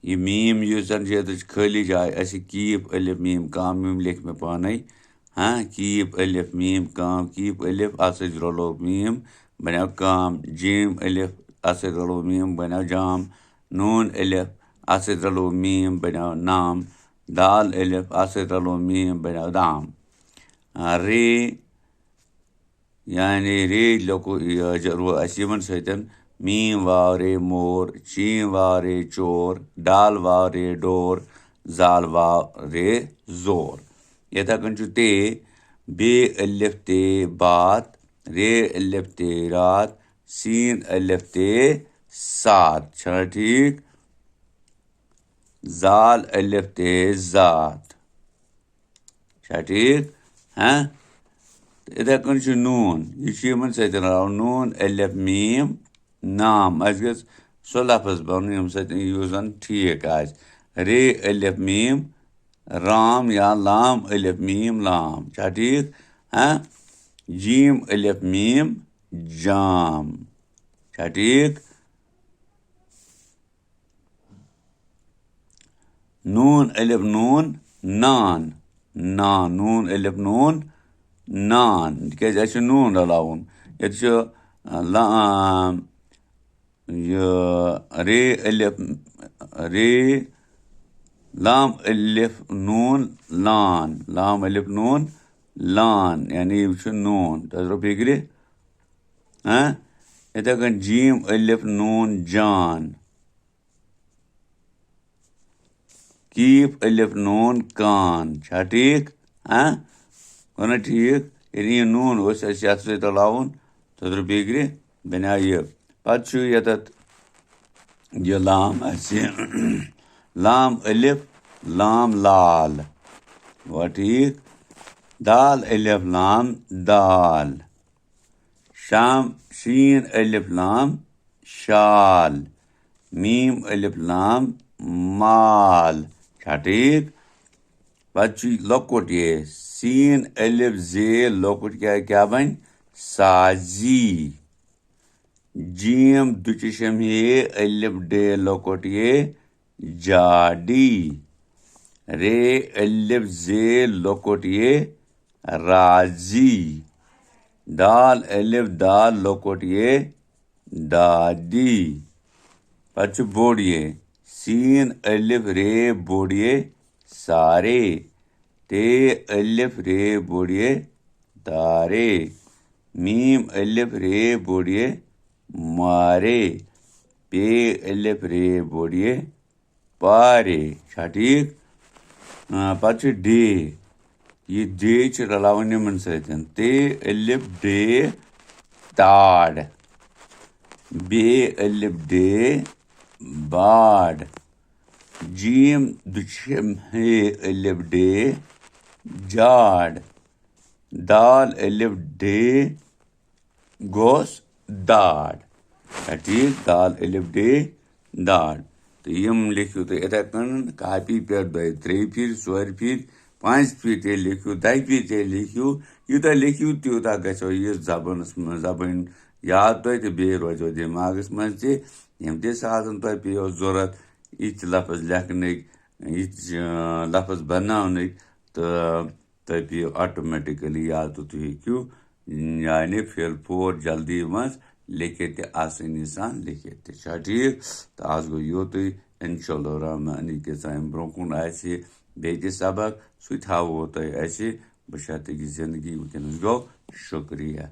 ये meme yes खाली जाए अस कीप अलिफ मीम काम मीम लिख मे पान हाँ कीप अलिफ मीम काम कीप अलिफ अत रलो मीम बनो काम जीम अलिफ अत रलो मीम बनो जाम नून अलिफ अत रलो मीम बनो नाम दाल अलिफ अत रलो मीम बनो दाम रे यानी रे लोको यमन सतन मीम वाव रे मोर शीम वाव रे चोर डाल वाव रे डोर जाल वाव रे जोर यथा कन ते बे अलिफ ते बात रे अलिफ ते रात सीन अलिफ ते सात छा ठीक जाल अलिफ ते जात छा ठीक हाँ इथे कन नून यमन सतन नून अलिफ मीम नाम अस गज सो लफज बन यम सन ठीक आज रे अलिफ मीम राम या लाम अलिफ मीम लाम छा ठीक हाँ जीम अलिफ मीम जाम छा ठीक नून अलिफ नून नान नान नून अलिफ नून नान तक नून रलावन ये रे अलिफ रे लाम अलिफ नून लान लाम अलिफ नून लान यानी नून तरो फिक्र हाँ इथे कन जीम अलिफ नून जान कीफ अलिफ नून कान छा ठीक हाँ गो ठीक ये नून ये रलावन तरो फिक्र बना यह पत् ये लाम लाम अलिफ लाम लाल गो ठीक दाल अलिफ लाम दाल शाम शीन अलिफ लाम शाल मीम अलिफ लाम माल छा ठीक पत् लकुट ये सीन अलिफ जे लकुट क्या बन साजी जीम दुचशम ये अलिफ डे लकुट ये जाडी रे अलिफ जे लकुट ये राजी दाल अलिफ दाल लकुट ये दादी पत् बोड़ ये सीन अलिफ रे बोड़ ये सारे ते अलिफ रे बोड़ ये तारे मीम अलिफ रे बोड़ ये मारे पे अलिफ रे बोड़ ये पारे छा ठीक पत् डे ये डे रलावन यमन सतन ते अलिफ डे ताड़ बे अलिफ डे बाड़ जीम दुचम हे अलिफ डे जाड़ दाल अलिफ डे गोस दाड़ ठीक दाल अलिफ डे दाड़ तो यम लिखियो तो इथे कन कापी पे 3 फिर 4 फिर 5 फिर ते लिखियो 10 फिर ते लिखियो यूता लिखियो त्यूता गो ये जबान याद तो बे रोजो दिमागस मज यम ते साधन तो पे जरूरत इच लफज लेखन इच लफज बनान तो पे ऑटोमेटिकली याद तो हेकू यानी फिल 4 जल्दी मज लिखित आसानी सान लिखित ठीक तो आज गो योत इंशाअल्लाह रहमान के साम ब्रोकुन आसे बेति सबक सु थावो तो ऐसे बशर्ते की जिंदगी वकनस गो शुक्रिया।